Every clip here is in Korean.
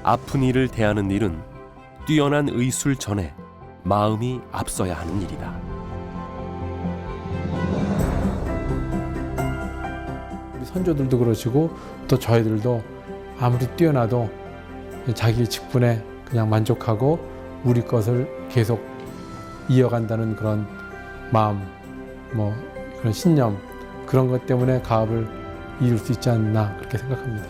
아픈 이를 대하는 일은 뛰어난 의술 전에 마음이 앞서야 하는 일이다. 우리 선조들도 그러시고 또 저희들도 아무리 뛰어나도 자기 직분에 그냥 만족하고 우리 것을 계속 이어간다는 그런 마음, 뭐 그런 신념, 그런 것 때문에 가업을 이룰 수 있지 않나 그렇게 생각합니다.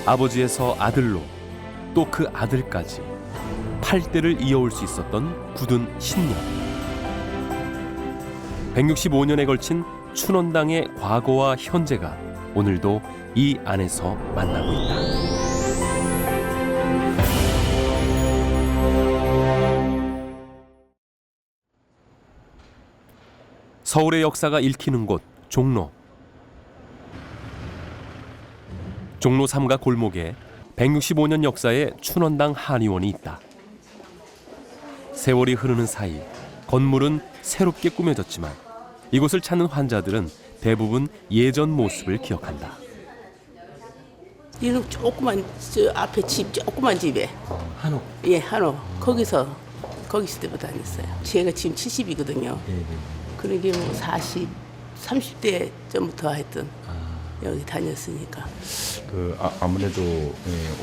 아버지에서 아들로 또 그 아들까지 8대를 이어올 수 있었던 굳은 신념. 165년에 걸친 춘원당의 과거와 현재가 오늘도 이 안에서 만나고 있다. 서울의 역사가 읽히는 곳 종로. 종로 3가 골목에 165년 역사의 춘원당 한의원이 있다. 세월이 흐르는 사이 건물은 새롭게 꾸며졌지만 이곳을 찾는 환자들은 대부분 예전 모습을 기억한다. 이런 조그만 저 앞에 집 조그만 집에 한옥. 예 한옥 거기서 때부터 다녔어요. 제가 지금 70이거든요. 그러게 뭐 40, 30대 전부터 하여튼 여기 다녔으니까. 아무래도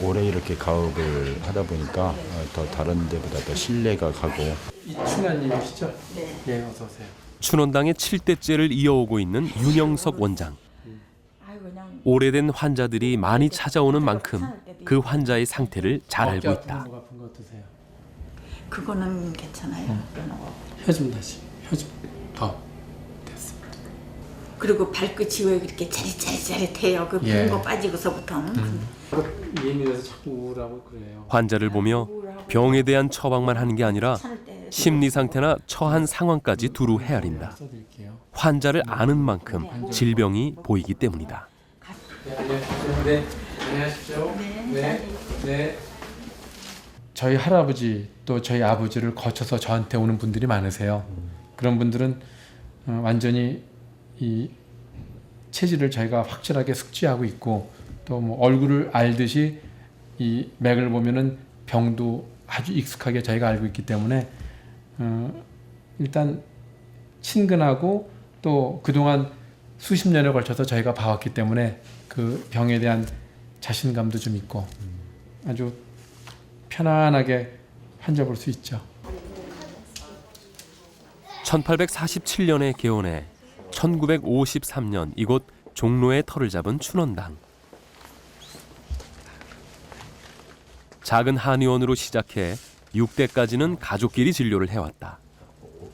오래 이렇게 가업을 하다 보니까 더 다른 데보다 더 신뢰가 가고. 이춘하님이시죠? 네. 예, 어서 오세요. 춘원당의 7대째를 이어오고 있는 윤영석 원장. 오래된 환자들이 많이 찾아오는 만큼 그 환자의 상태를 잘 알고 있다. 목 아픈 거 어떠세요? 그거는 괜찮아요. 혀좀 다시, 혀좀 더. 됐습니다. 그리고 발끝이 왜 그렇게 짜릿짜릿해요. 그 예. 빈 거 빠지고서부터. 예민해서 자꾸 우울하고 그래요. 환자를 보며 병에 대한 처방만 하는 게 아니라 심리 상태나 처한 상황까지 두루 헤아린다. 써드릴게요. 환자를 아는 만큼 질병이 보이기 때문이다. 네, 안녕하십시오. 네. 저희 할아버지 또 저희 아버지를 거쳐서 저한테 오는 분들이 많으세요. 그런 분들은 완전히 이 체질을 저희가 확실하게 숙지하고 있고 또 뭐 얼굴을 알듯이 이 맥을 보면은 병도 아주 익숙하게 저희가 알고 있기 때문에 일단 친근하고 또 그동안 수십 년에 걸쳐서 저희가 봐왔기 때문에 그 병에 대한 자신감도 좀 있고 아주 편안하게 환자 볼 수 있죠. 1847년에 개원해 1953년 이곳 종로의 터를 잡은 춘원당. 작은 한의원으로 시작해 6대까지는 가족끼리 진료를 해왔다.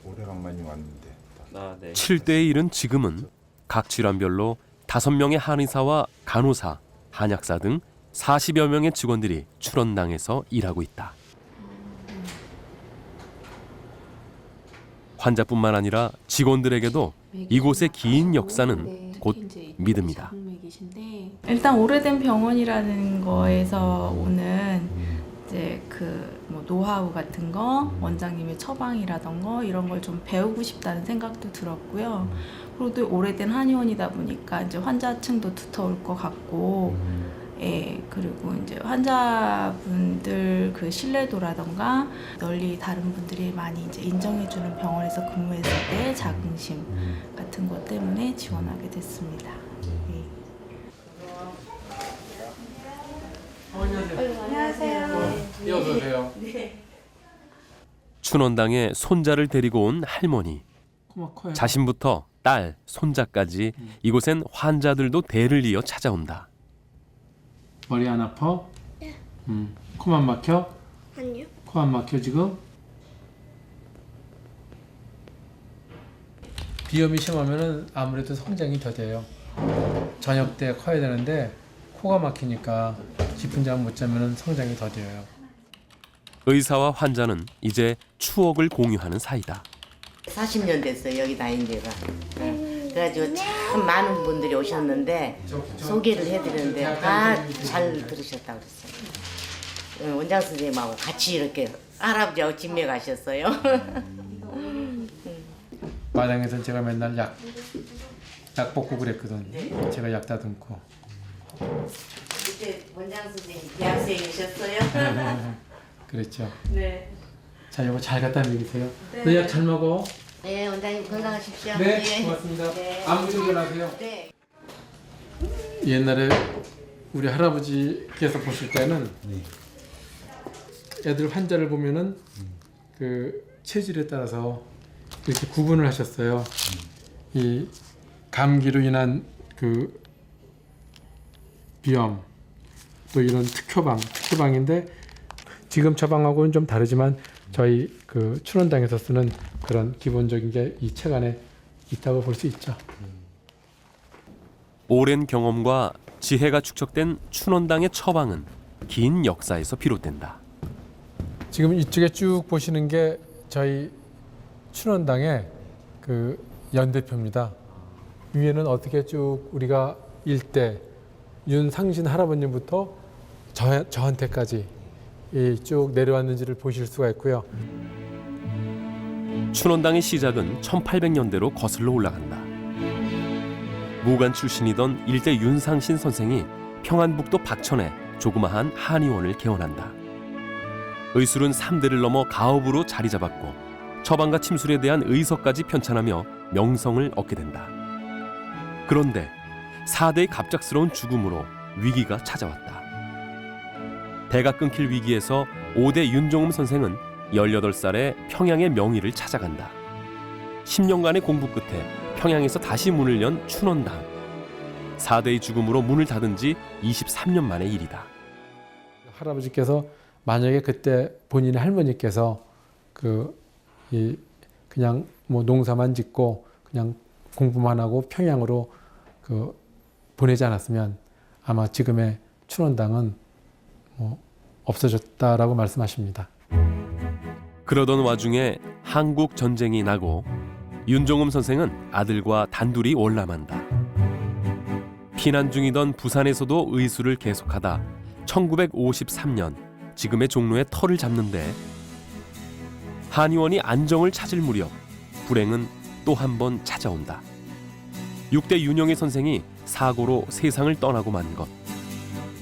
오래간만에 왔는데. 7대에 이른 지금은 각 질환별로 5명의 한의사와 간호사, 한약사 등 40여 명의 직원들이 춘원당에서 일하고 있다. 환자뿐만 아니라 직원들에게도 이곳의 긴 역사는 곧 믿음이다. 일단 오래된 병원이라는 거에서 오는 이제 뭐 노하우 같은 거, 원장님의 처방이라던가 이런 걸 좀 배우고 싶다는 생각도 들었고요. 그리고 또 오래된 한의원이다 보니까 이제 환자층도 두터울 것 같고, 예, 그리고 이제 환자분들 그 신뢰도라던가 널리 다른 분들이 많이 이제 인정해주는 병원에서 근무했을 때 자긍심 같은 것 때문에 지원하게 됐습니다. 예. 안녕하세요. 어서 오세요. 춘원당에 손자를 데리고 온 할머니. 코가 커요. 자신부터 딸, 손자까지 이곳엔 환자들도 대를 이어 찾아온다. 머리 안 아파? 네. 코만 막혀? 아니요. 코 안 막혀 지금? 비염이 심하면은 아무래도 성장이 더뎌요. 저녁 때 커야 되는데 코가 막히니까 깊은 잠 못 자면은 성장이 더뎌요. 의사와 환자는 이제 추억을 공유하는 사이다. 40년 됐어요, 여기 다닌 지가. 그래가지고 참 많은 분들이 오셨는데 소개를 해드렸는데 다 잘 들으셨다고 그랬어요. 원장 선생님하고 같이 이렇게 할아버지하고 진매 가셨어요. 마당에서 제가 맨날 약 뽑고 그랬거든. 제가 약 다듬고. 그때 원장 선생님 대학생이셨어요? 그랬죠. 네. 자, 이거 잘 갖다 먹이세요. 네, 약 잘 먹어. 네, 원장님 건강하십시오. 네, 고맙습니다. 네. 아무 조절하세요. 네. 옛날에 우리 할아버지께서 보실 때는 애들 환자를 보면은 그 체질에 따라서 이렇게 구분을 하셨어요. 이 감기로 인한 그 비염, 또 이런 특효방인데 지금 처방하고는 좀 다르지만 저희 그 춘원당에서 쓰는 그런 기본적인 게 이 책 안에 있다고 볼 수 있죠. 오랜 경험과 지혜가 축적된 춘원당의 처방은 긴 역사에서 비롯된다. 지금 이쪽에 쭉 보시는 게 저희 춘원당의 그 연대표입니다. 위에는 어떻게 쭉 우리가 일대 윤상신 할아버님부터 저한테까지 쭉 내려왔는지를 보실 수가 있고요. 춘원당의 시작은 1800년대로 거슬러 올라간다. 무관 출신이던 일대 윤상신 선생이 평안북도 박천에 조그마한 한의원을 개원한다. 의술은 3대를 넘어 가업으로 자리 잡았고 처방과 침술에 대한 의서까지 편찬하며 명성을 얻게 된다. 그런데 4대의 갑작스러운 죽음으로 위기가 찾아왔다. 대가 끊길 위기에서 5대 윤종음 선생은 18살에 평양의 명의를 찾아간다. 10년간의 공부 끝에 평양에서 다시 문을 연 춘원당. 4대의 죽음으로 문을 닫은 지 23년 만의 일이다. 할아버지께서 만약에 그때 본인의 할머니께서 그냥 뭐 농사만 짓고 그냥 공부만 하고 평양으로 보내지 않았으면 아마 지금의 춘원당은 없어졌다라고 말씀하십니다. 그러던 와중에 한국 전쟁이 나고 윤종음 선생은 아들과 단둘이 월남한다. 피난 중이던 부산에서도 의술을 계속하다 1953년 지금의 종로에 터를 잡는데 한의원이 안정을 찾을 무렵 불행은 또 한 번 찾아온다. 6대 윤영애 선생이 사고로 세상을 떠나고 만 것.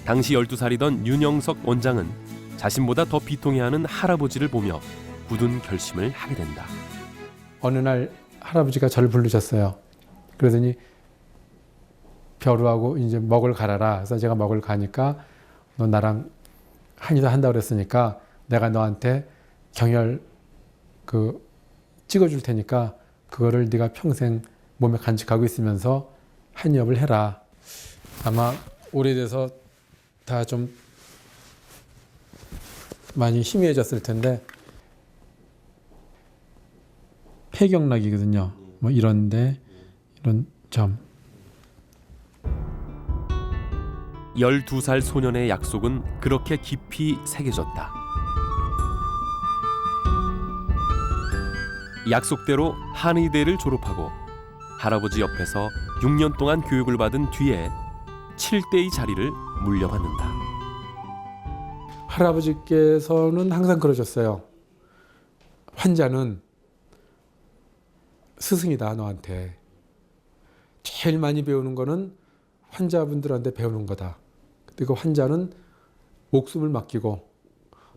당시 12살이던 윤영석 원장은 자신보다 더 비통해하는 할아버지를 보며 굳은 결심을 하게 된다. 어느 날 할아버지가 저를 부르셨어요. 그러더니 벼루하고 이제 먹을 가라라. 그래서 제가 먹을 가니까 너 나랑 한의도 한다고 그랬으니까 내가 너한테 경혈 찍어줄 테니까 그거를 네가 평생 몸에 간직하고 있으면서 한의업을 해라. 아마 오래돼서 다 좀 많이 희미해졌을 텐데 폐경락이거든요. 뭐 이런 점. 12살 소년의 약속은 그렇게 깊이 새겨졌다. 약속대로 한의대를 졸업하고 할아버지 옆에서 6년 동안 교육을 받은 뒤에 7대의 자리를 물려받는다. 할아버지께서는 항상 그러셨어요. 환자는 스승이다 너한테. 제일 많이 배우는 거는 환자분들한테 배우는 거다. 그리고 환자는 목숨을 맡기고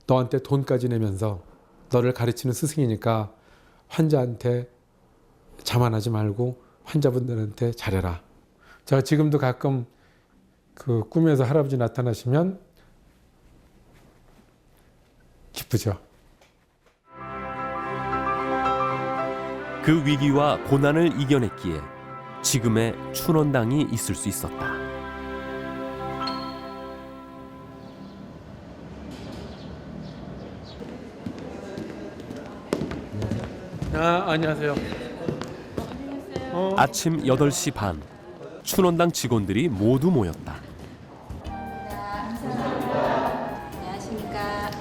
너한테 돈까지 내면서 너를 가르치는 스승이니까 환자한테 자만하지 말고 환자분들한테 잘해라. 제가 지금도 가끔 꿈에서 할아버지 나타나시면 기쁘죠. 그 위기와 고난을 이겨냈기에 지금의 춘원당이 있을 수 있었다. 안녕하세요. 아침 8시 반, 춘원당 직원들이 모두 모였다. 안녕하십니까.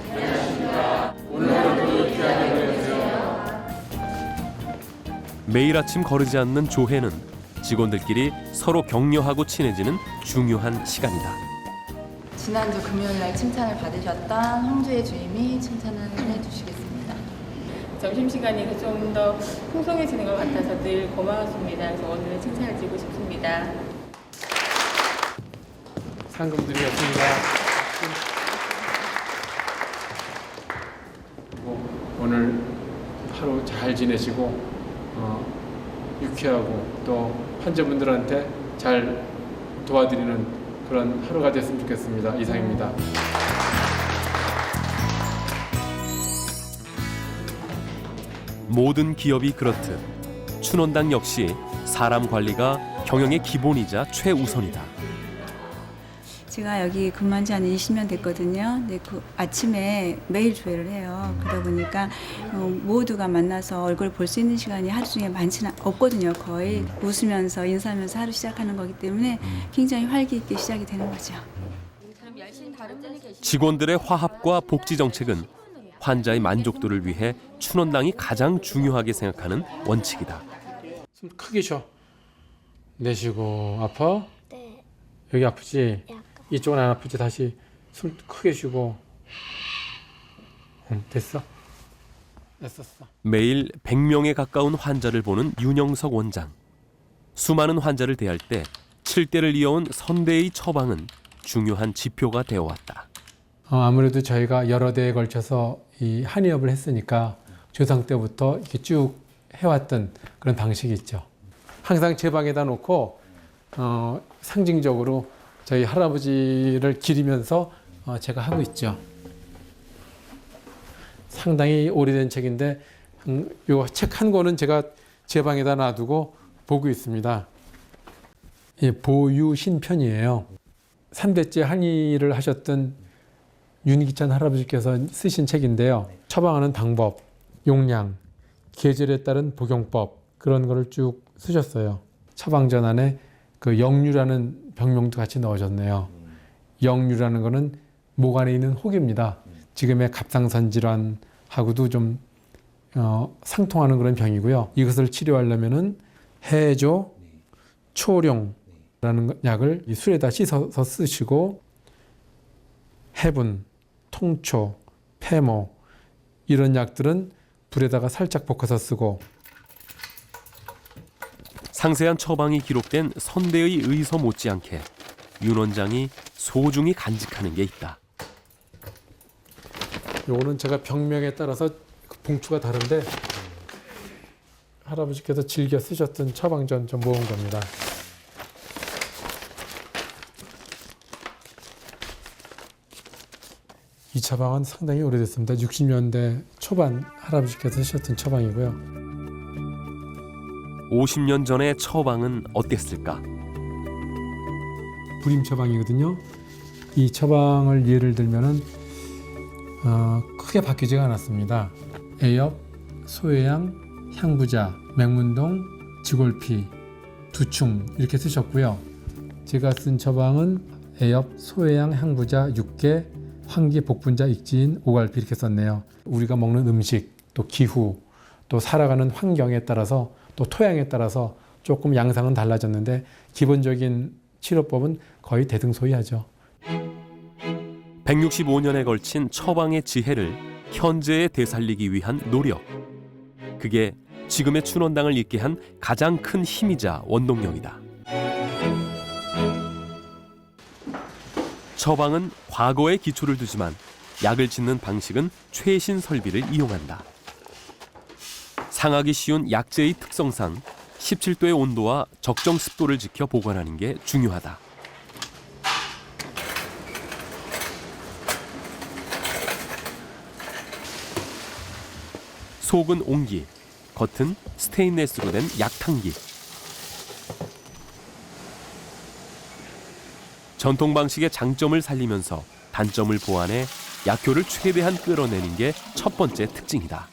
매일 아침 거르지 않는 조회는 직원들끼리 서로 격려하고 친해지는 중요한 시간이다. 지난주 금요일날 칭찬을 받으셨던 황주혜 주임이 칭찬을 해주시겠습니다. 점심시간이 좀 더 풍성해지는 것 같아서 늘 고마웠습니다. 그래서 오늘 칭찬을 드리고 싶습니다. 상금 드리겠습니다. 오늘 하루 잘 지내시고 유쾌하고 또 환자분들한테 잘 도와드리는 그런 하루가 됐으면 좋겠습니다. 이상입니다. 모든 기업이 그렇듯 춘원당 역시 사람 관리가 경영의 기본이자 최우선이다. 제가 여기 근무한 지 한 20년 됐거든요. 근데 그 아침에 매일 조회를 해요. 그러다 보니까 모두가 만나서 얼굴 볼 수 있는 시간이 하루 중에 많지는 없거든요. 거의 웃으면서 인사하면서 하루 시작하는 거기 때문에 굉장히 활기 있게 시작이 되는 거죠. 직원들의 화합과 복지 정책은 환자의 만족도를 위해 춘원당이 가장 중요하게 생각하는 원칙이다. 숨 크게 쉬어. 내쉬고. 아파? 네. 여기 아프지? 약간. 이쪽은 안 아프지? 다시 숨 크게 쉬고. 됐어? 됐었어. 매일 100명에 가까운 환자를 보는 윤영석 원장. 수많은 환자를 대할 때 7대를 이어온 선대의 처방은 중요한 지표가 되어왔다. 아무래도 저희가 여러 대에 걸쳐서 이 한의업을 했으니까 조상 때부터 이렇게 쭉 해왔던 그런 방식이 있죠. 항상 제 방에다 놓고 상징적으로 저희 할아버지를 기리면서 제가 하고 있죠. 상당히 오래된 책인데 요 책 한 권은 제가 제 방에다 놔두고 보고 있습니다. 보유신편이에요. 3대째 한의를 하셨던 윤기찬 할아버지께서 쓰신 책인데요. 처방하는 방법, 용량, 계절에 따른 복용법 그런 거를 쭉 쓰셨어요. 처방전 안에 그 역류라는 병명도 같이 넣으셨네요. 역류라는 거는 목 안에 있는 혹입니다. 지금의 갑상선 질환하고도 좀 상통하는 그런 병이고요. 이것을 치료하려면은 해조, 초룡라는 약을 이 술에다 씻어서 쓰시고 해분, 통초, 폐모 이런 약들은 불에다가 살짝 볶아서 쓰고 상세한 처방이 기록된 선대의 의서 못지않게 윤 원장이 소중히 간직하는 게 있다. 요거는 제가 병명에 따라서 봉투가 다른데 할아버지께서 즐겨 쓰셨던 처방전 좀 모은 겁니다. 이 처방은 상당히 오래됐습니다. 60년대 초반 할아버지께서 쓰셨던 처방이고요. 50년 전의 처방은 어땠을까? 불임 처방이거든요. 이 처방을 예를 들면은 크게 바뀌지가 않았습니다. 애엽, 소해양, 향부자, 맹문동, 지골피, 두충 이렇게 쓰셨고요. 제가 쓴 처방은 애엽, 소해양, 향부자, 육개, 환기, 복분자, 익지인, 오갈피 이렇게 썼네요. 우리가 먹는 음식, 또 기후, 또 살아가는 환경에 따라서 또 토양에 따라서 조금 양상은 달라졌는데 기본적인 치료법은 거의 대등소이하죠. 165년에 걸친 처방의 지혜를 현재에 되살리기 위한 노력. 그게 지금의 춘원당을 있게 한 가장 큰 힘이자 원동력이다. 처방은 과거에 기초를 두지만 약을 짓는 방식은 최신 설비를 이용한다. 상하기 쉬운 약재의 특성상 17도의 온도와 적정 습도를 지켜 보관하는 게 중요하다. 속은 옹기, 겉은 스테인레스로 된 약탕기. 전통 방식의 장점을 살리면서 단점을 보완해 약효를 최대한 끌어내는 게 첫 번째 특징이다.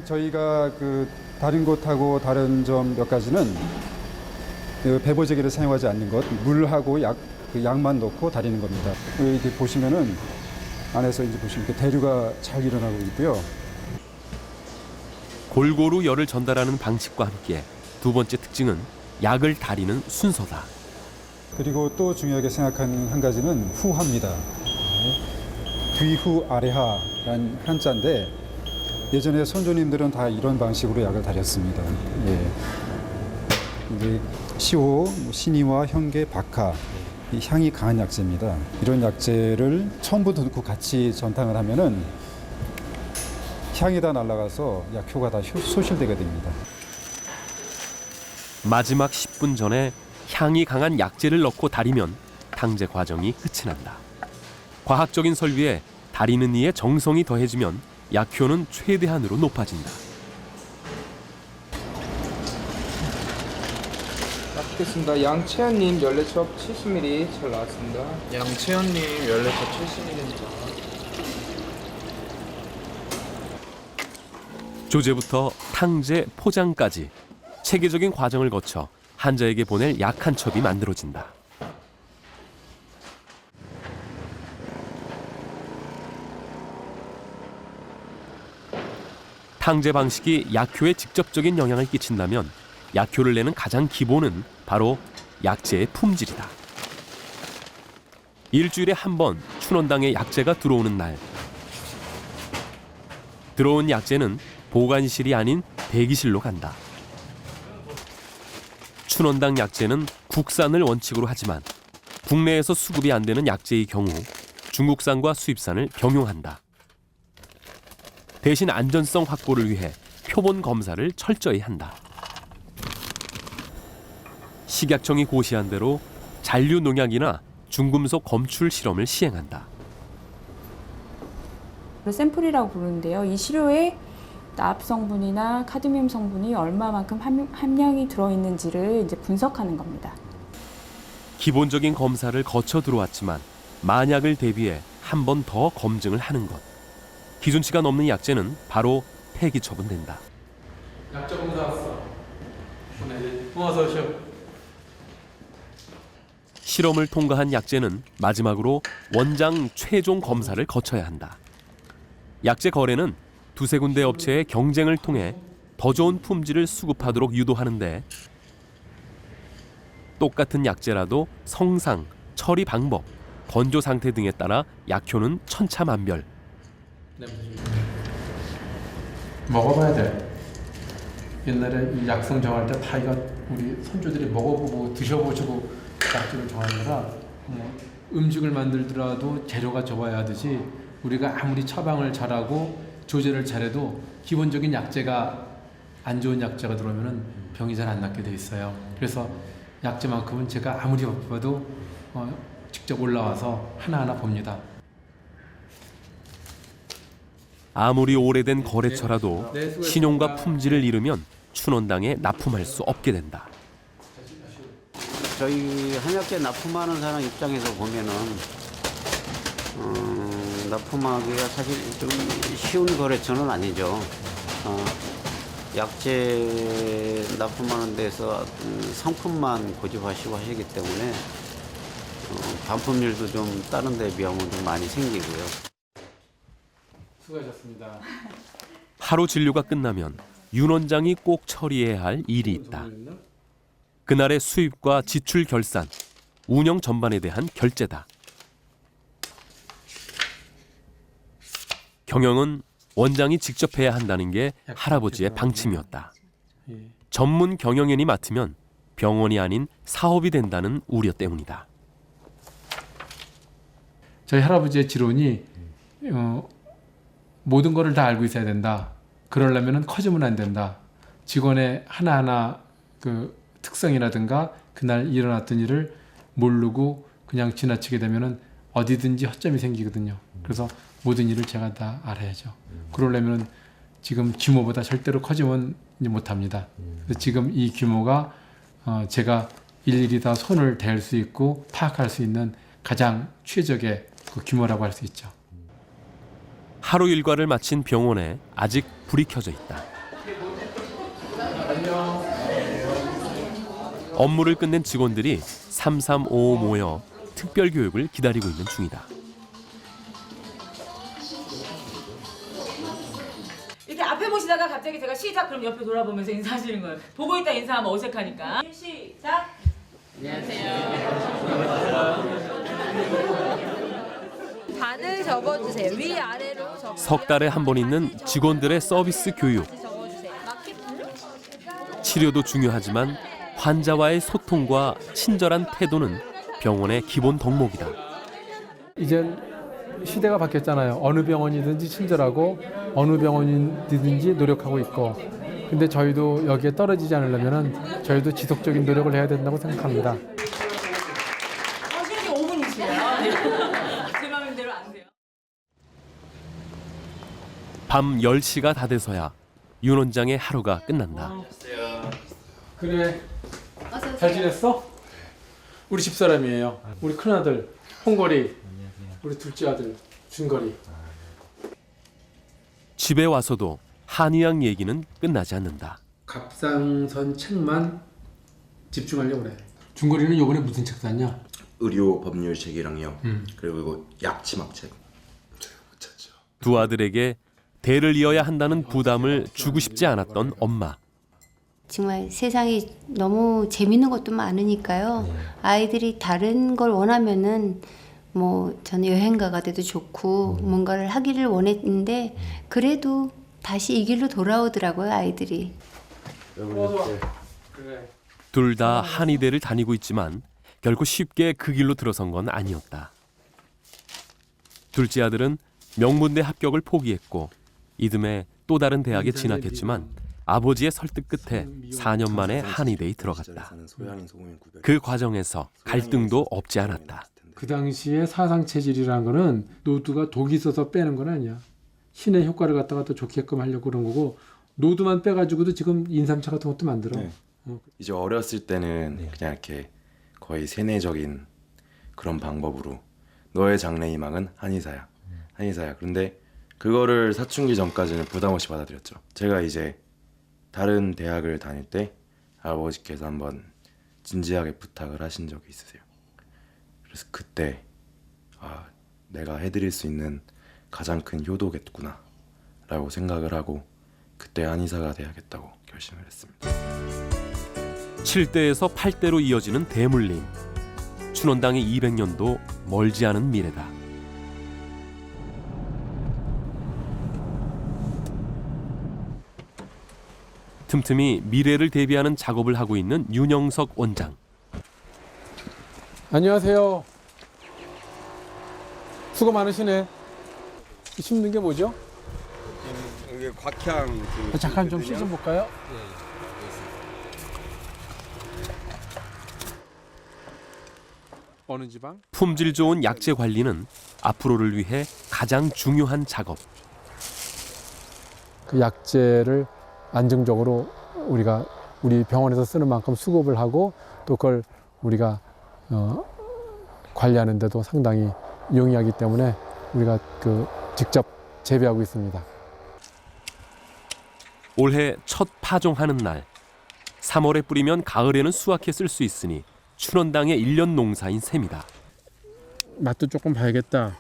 저희가 다른 곳하고 다른 점 몇 가지는 배보제기를 사용하지 않는 것, 물하고 약만 넣고 다리는 겁니다. 이렇게 보시면은 안에서 이제 보시면 대류가 잘 일어나고 있고요. 골고루 열을 전달하는 방식과 함께 두 번째 특징은 약을 다리는 순서다. 그리고 또 중요하게 생각하는 한 가지는 후하입니다. 뒤후 아래하라는 한자인데 예전에 선조님들은 다 이런 방식으로 약을 다렸습니다. 예. 이게 시호, 신이와 현계, 박하 이 향이 강한 약재입니다. 이런 약재를 처음부터 넣고 같이 전탕을 하면은 향이 다 날아가서 약효가 다 소실되게 됩니다. 마지막 10분 전에 향이 강한 약재를 넣고 다리면 탕제 과정이 끝이 난다. 과학적인 설비에 다리는 이의 정성이 더해지면 약효는 최대한으로 높아진다. 맞겠습니다. 양채연님 연례첩 70ml 잘 나왔습니다. 양채연님 연례첩 70ml입니다. 조제부터 탕제, 포장까지 체계적인 과정을 거쳐 환자에게 보낼 약 한 첩이 만들어진다. 탕제 방식이 약효에 직접적인 영향을 끼친다면 약효를 내는 가장 기본은 바로 약재의 품질이다. 일주일에 한 번 춘원당에 약재가 들어오는 날. 들어온 약재는 보관실이 아닌 대기실로 간다. 춘원당 약재는 국산을 원칙으로 하지만 국내에서 수급이 안 되는 약재의 경우 중국산과 수입산을 병용한다. 대신 안전성 확보를 위해 표본 검사를 철저히 한다. 식약청이 고시한 대로 잔류 농약이나 중금속 검출 실험을 시행한다. 샘플이라고 부르는데요. 이 시료에 납 성분이나 카드뮴 성분이 얼마만큼 함량이 들어있는지를 이제 분석하는 겁니다. 기본적인 검사를 거쳐 들어왔지만 만약을 대비해 한 번 더 검증을 하는 것. 기준치가 넘는 약재는 바로 폐기 처분된다. 약재 검사 왔어. 어서 오십시오. 실험을 통과한 약재는 마지막으로 원장 최종 검사를 거쳐야 한다. 약재 거래는 두세 군데 업체의 경쟁을 통해 더 좋은 품질을 수급하도록 유도하는데 똑같은 약재라도 성상, 처리 방법, 건조 상태 등에 따라 약효는 천차만별. 먹어봐야 돼. 옛날에 이 약성 정할 때 다 이거 우리 선조들이 먹어보고 드셔보시고 약재를 정하는 거라 음식을 만들더라도 재료가 좋아야 하듯이 우리가 아무리 처방을 잘하고 조제를 잘해도 기본적인 약재가 안 좋은 약재가 들어오면 병이 잘 안 낫게 돼 있어요. 그래서 약재만큼은 제가 아무리 바빠도 직접 올라와서 하나하나 봅니다. 아무리 오래된 거래처라도 신용과 품질을 잃으면 춘원당에 납품할 수 없게 된다. 저희 한약재 납품하는 사람 입장에서 보면은 납품하기가 사실 좀 쉬운 거래처는 아니죠. 약재 납품하는 데서 상품만 고집하시고 하시기 때문에 반품률도 좀 다른 데 비하면 좀 많이 생기고요. 수고하셨습니다. 하루 진료가 끝나면 윤 원장이 꼭 처리해야 할 일이 있다. 그날의 수입과 지출 결산, 운영 전반에 대한 결제다. 경영은 원장이 직접 해야 한다는 게 할아버지의 방침이었다. 전문 경영인이 맡으면 병원이 아닌 사업이 된다는 우려 때문이다. 저희 할아버지의 지론이 모든 거를 다 알고 있어야 된다. 그러려면 커지면 안 된다. 직원의 하나하나 그 특성이라든가 그날 일어났던 일을 모르고 그냥 지나치게 되면 어디든지 허점이 생기거든요. 그래서 모든 일을 제가 다 알아야죠. 그러려면 지금 규모보다 절대로 커지면 못합니다. 그래서 지금 이 규모가 제가 일일이 다 손을 댈 수 있고 파악할 수 있는 가장 최적의 그 규모라고 할 수 있죠. 하루 일과를 마친 병원에 아직 불이 켜져 있다. 업무를 끝낸 직원들이 3355 모여 특별 교육을 기다리고 있는 중이다. 이렇게 앞에 보시다가 갑자기 제가 시작 그럼 옆에 돌아보면서 인사하시는 거예요. 보고 있다 인사하면 어색하니까. 시작. 반을 접어주세요. 위아래로 접어주세요. 석 달에 한 번 있는 직원들의 서비스 교육. 치료도 중요하지만 환자와의 소통과 친절한 태도는 병원의 기본 덕목이다. 이젠 시대가 바뀌었잖아요. 어느 병원이든지 친절하고 어느 병원이든지 노력하고 있고. 근데 저희도 여기에 떨어지지 않으려면 저희도 지속적인 노력을 해야 된다고 생각합니다. 사실 5분이시에요. 제 마음대로 안 돼요. 밤 10시가 다 돼서야 윤 원장의 하루가 끝난다. 그래. 잘 지냈어? 우리 집사람이에요. 우리 큰아들 홍거리, 우리 둘째 아들 준거리. 집에 와서도 한의학 얘기는 끝나지 않는다. 갑상선 책만 집중하려고 그래. 준거리는 이번에 무슨 책 샀냐? 의료 법률 책이랑요. 그리고 이거 약치막책. 두 아들에게 대를 이어야 한다는 부담을 주고 싶지 않았던 엄마. 정말 세상이 너무 재밌는 것도 많으니까요. 아이들이 다른 걸 원하면은 뭐 저는 여행가가 돼도 좋고 뭔가를 하기를 원했는데 그래도 다시 이 길로 돌아오더라고요, 아이들이. 둘 다 한의대를 다니고 있지만 결코 쉽게 그 길로 들어선 건 아니었다. 둘째 아들은 명문대 합격을 포기했고 이듬해 또 다른 대학에 진학했지만 아버지의 설득 끝에 4년 만에 한의대에 들어갔다. 그 과정에서 갈등도 없지 않았다. 그 당시에 사상체질이라는 거는 노두가 독이 있어서 빼는 건 아니야. 신의 효과를 갖다가 더 좋게끔 하려고 그런 거고 노두만 빼가지고도 지금 인삼차 같은 것도 만들어. 네. 이제 어렸을 때는 그냥 이렇게 거의 세뇌적인 그런 방법으로 너의 장래희망은 한의사야. 한의사야. 그런데 그거를 사춘기 전까지는 부담 없이 받아들였죠. 제가 이제 다른 대학을 다닐 때 아버지께서 한번 진지하게 부탁을 하신 적이 있으세요. 그래서 그때 내가 해드릴 수 있는 가장 큰 효도겠구나 라고 생각을 하고 그때 한의사가 돼야겠다고 결심을 했습니다. 7대에서 8대로 이어지는 대물림. 춘원당의 200년도 멀지 않은 미래다. 틈틈이 미래를 대비하는 작업을 하고 있는 윤영석 원장. 안녕하세요. 수고 많으시네. 심는 게 뭐죠? 이게 곽향. 잠깐 좀 시좀 볼까요? 어느 지방? 품질 좋은 약재 관리는 앞으로를 위해 가장 중요한 작업. 그 약재를 안정적으로 우리가 우리 병원에서 쓰는 만큼 수급을 하고 또 그걸 우리가 관리하는 데도 상당히 용이하기 때문에 우리가 직접 재배하고 있습니다. 올해 첫 파종하는 날 3월에 뿌리면 가을에는 수확해 쓸 수 있으니 춘원당의 1년 농사인 셈이다. 맛도 조금 봐야겠다.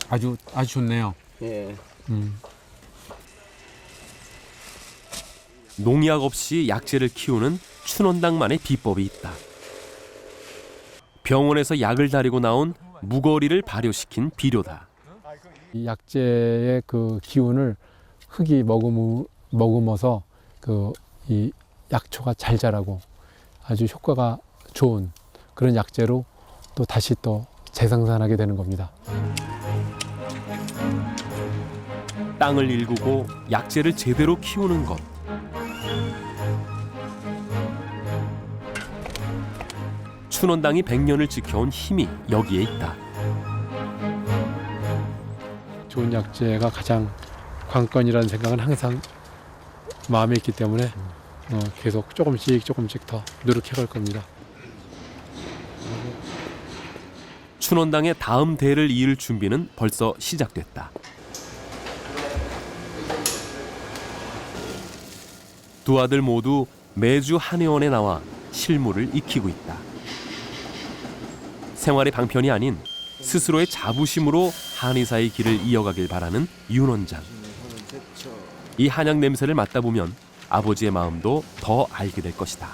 아주 좋네요. 예. 농약 없이 약재를 키우는 춘원당만의 비법이 있다. 병원에서 약을 다리고 나온 무거리를 발효시킨 비료다. 이 약재의 그 기운을 흙이 머금어서 이 약초가 잘 자라고 아주 효과가 좋은 그런 약재로 또 다시 또 재생산하게 되는 겁니다. 땅을 일구고 약재를 제대로 키우는 것. 춘원당이 100년을 지켜온 힘이 여기에 있다. 좋은 약재가 가장 관건이라는 생각은 항상 마음에 있기 때문에 계속 조금씩 더 노력해갈 겁니다. 춘원당의 다음 대를 이을 준비는 벌써 시작됐다. 두 아들 모두 매주 한의원에 나와 실무를 익히고 있다. 생활의 방편이 아닌 스스로의 자부심으로 한의사의 길을 이어가길 바라는 윤 원장. 이 한약 냄새를 맡다 보면 아버지의 마음도 더 알게 될 것이다.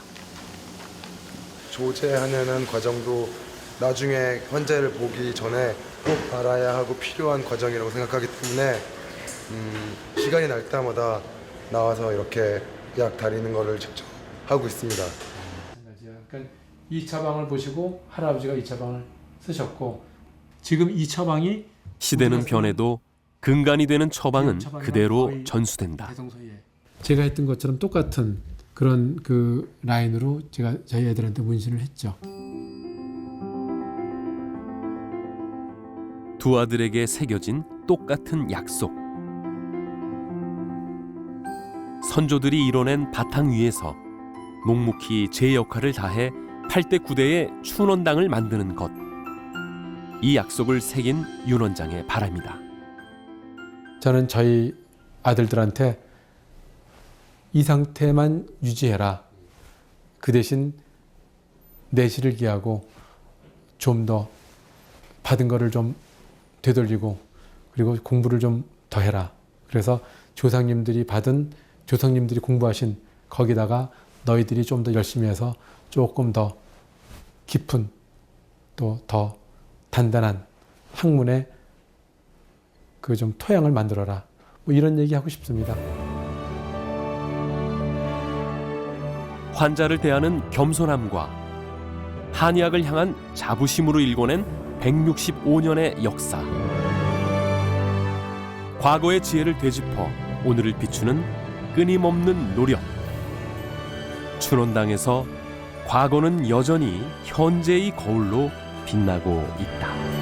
조제하는 과정도 나중에 환자를 보기 전에 꼭 알아야 하고 필요한 과정이라고 생각하기 때문에 시간이 날 때마다 나와서 이렇게 약 다리는 거를 직접 하고 있습니다. 그러니까 이 처방을 보시고 할아버지가 이 처방을 쓰셨고 지금 이 처방이 시대는 변해도 근간이 되는 처방은 그대로 전수된다. 제가 했던 것처럼 똑같은 그런 그 라인으로 제가 저희 애들한테 문신을 했죠. 두 아들에게 새겨진 똑같은 약속. 선조들이 이뤄낸 바탕 위에서 묵묵히 제 역할을 다해 8대 9대의 춘원당을 만드는 것. 이 약속을 새긴 윤 원장의 바람이다. 저는 저희 아들들한테 이 상태만 유지해라. 그 대신 내실을 기하고 좀 더 받은 거를 좀 되돌리고 그리고 공부를 좀 더 해라. 그래서 조상님들이 공부하신 거기다가 너희들이 좀 더 열심히 해서 조금 더 깊은 또 더 단단한 학문의 그 좀 토양을 만들어라. 뭐 이런 얘기 하고 싶습니다. 환자를 대하는 겸손함과 한의학을 향한 자부심으로 일궈낸 165년의 역사. 과거의 지혜를 되짚어 오늘을 비추는 끊임없는 노력. 춘원당에서 과거는 여전히 현재의 거울로 빛나고 있다.